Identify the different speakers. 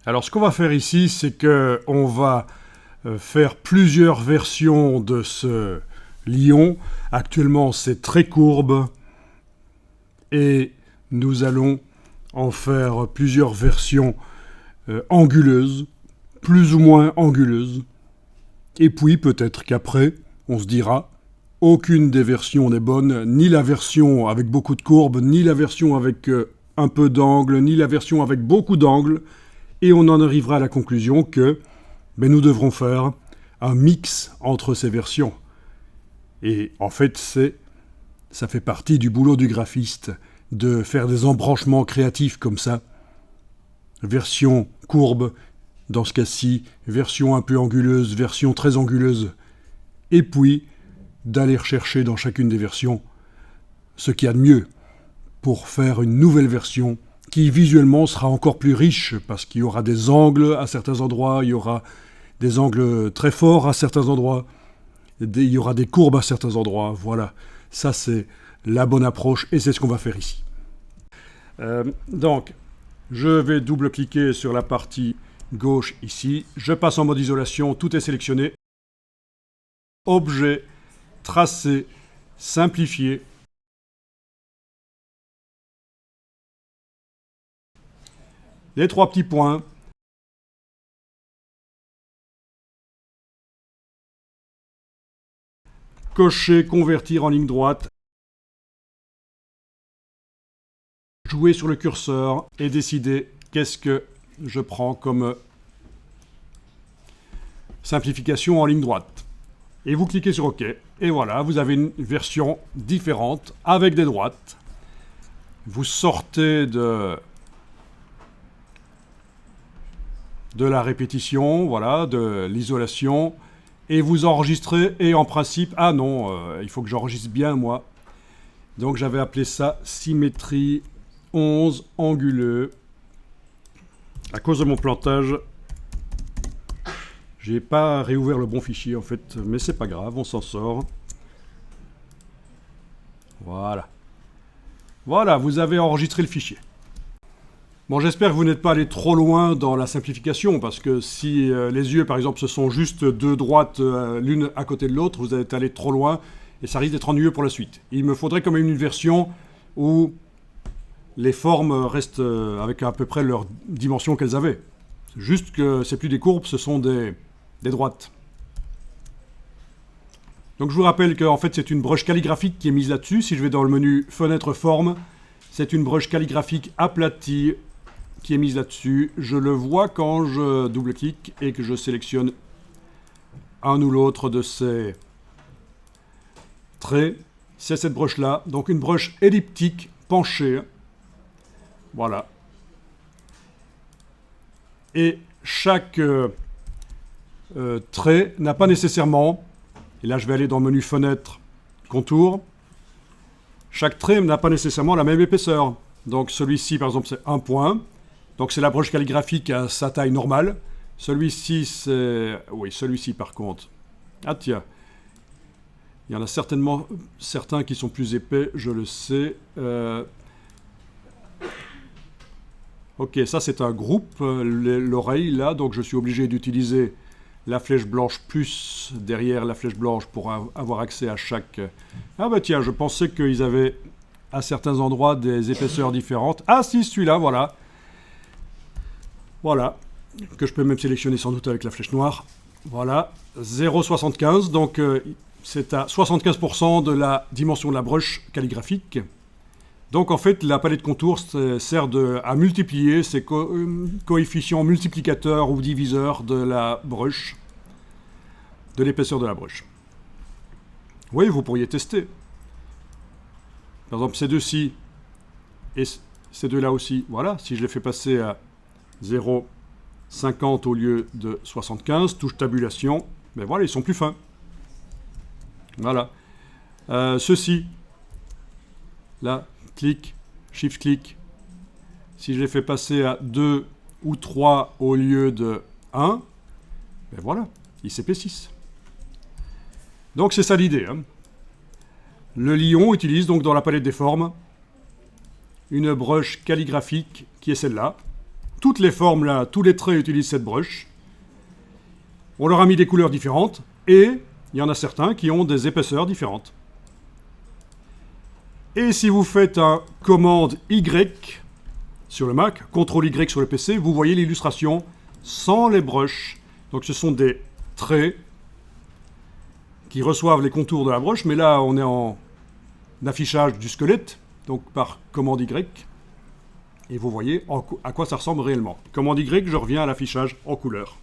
Speaker 1: Alors ce qu'on va faire ici, c'est qu'on va faire plusieurs versions de ce lion. Actuellement, c'est très courbe et nous allons en faire plusieurs versions anguleuses, plus ou moins anguleuses. Et puis peut-être qu'après, on se dira, aucune des versions n'est bonne, ni la version avec beaucoup de courbes, ni la version avec un peu d'angle, ni la version avec beaucoup d'angles. Et on en arrivera à la conclusion que nous devrons faire un mix entre ces versions. Et en fait, ça fait partie du boulot du graphiste, de faire des embranchements créatifs comme ça. Version courbe, dans ce cas-ci, version un peu anguleuse, version très anguleuse. Et puis, d'aller rechercher dans chacune des versions ce qu'il y a de mieux pour faire une nouvelle version qui visuellement sera encore plus riche parce qu'il y aura des angles à certains endroits, il y aura des angles très forts à certains endroits, il y aura des courbes à certains endroits. Voilà, ça c'est la bonne approche et c'est ce qu'on va faire ici. Donc, je vais double-cliquer sur la partie gauche ici. Je passe en mode isolation, tout est sélectionné. Objet, tracé, simplifié. Les trois petits points. Cocher, convertir en ligne droite. Jouer sur le curseur et décider qu'est-ce que je prends comme simplification en ligne droite. Et vous cliquez sur OK. Et voilà, vous avez une version différente avec des droites. Vous sortez de la répétition, voilà, de l'isolation, et vous enregistrez, et en principe, ah non, il faut que j'enregistre bien, moi. Donc j'avais appelé ça symétrie 11 anguleux. À cause de mon plantage, j'ai pas réouvert le bon fichier en fait, mais c'est pas grave, on s'en sort. Voilà. Voilà, vous avez enregistré le fichier. Bon, j'espère que vous n'êtes pas allé trop loin dans la simplification, parce que si les yeux, par exemple, ce sont juste deux droites, l'une à côté de l'autre, vous êtes allé trop loin, et ça risque d'être ennuyeux pour la suite. Il me faudrait quand même une version où les formes restent avec à peu près leur dimension qu'elles avaient. Juste que c'est plus des courbes, ce sont des droites. Donc je vous rappelle qu'en fait c'est une broche calligraphique qui est mise là-dessus. Si je vais dans le menu Fenêtre Forme, c'est une broche calligraphique aplatie qui est mise là-dessus. Je le vois quand je double-clique et que je sélectionne un ou l'autre de ces traits. C'est cette broche-là, donc une broche elliptique penchée. Voilà. Et chaque trait n'a pas nécessairement, et là je vais aller dans le menu Fenêtre, Contour, chaque trait n'a pas nécessairement la même épaisseur. Donc celui-ci par exemple c'est un point, donc c'est la broche calligraphique à sa taille normale. Celui-ci c'est... oui, celui-ci par contre. Ah tiens, il y en a certainement certains qui sont plus épais, je le sais. Ok, ça c'est un groupe, l'oreille là, donc je suis obligé d'utiliser la flèche blanche plus derrière la flèche blanche pour avoir accès à chaque... Ah bah tiens, je pensais qu'ils avaient à certains endroits des épaisseurs différentes. Ah si, celui-là, voilà. Voilà, que je peux même sélectionner sans doute avec la flèche noire. Voilà, 0,75, donc c'est à 75% de la dimension de la broche calligraphique. Donc en fait, la palette contour sert à multiplier ces coefficients multiplicateurs ou diviseurs de la broche, de l'épaisseur de la broche. Oui, vous pourriez tester. Par exemple, ces deux-ci et ces deux-là aussi. Voilà, si je les fais passer à 0,50 au lieu de 75, touche tabulation, ben voilà, ils sont plus fins. Voilà. Ceux-ci, là, clic, shift-clic. Si je les fais passer à 2 ou 3 au lieu de 1, ben voilà, ils s'épaississent. Donc c'est ça l'idée. Hein. Le lion utilise donc dans la palette des formes une broche calligraphique qui est celle-là, toutes les formes là, tous les traits utilisent cette brush. On leur a mis des couleurs différentes et il y en a certains qui ont des épaisseurs différentes. Et si vous faites un commande Y sur le Mac, CTRL Y sur le PC, vous voyez l'illustration sans les brushes. Donc ce sont des traits qui reçoivent les contours de la broche, mais là on est en affichage du squelette, donc par commande Y, et vous voyez à quoi ça ressemble réellement. Commande Y, je reviens à l'affichage en couleur.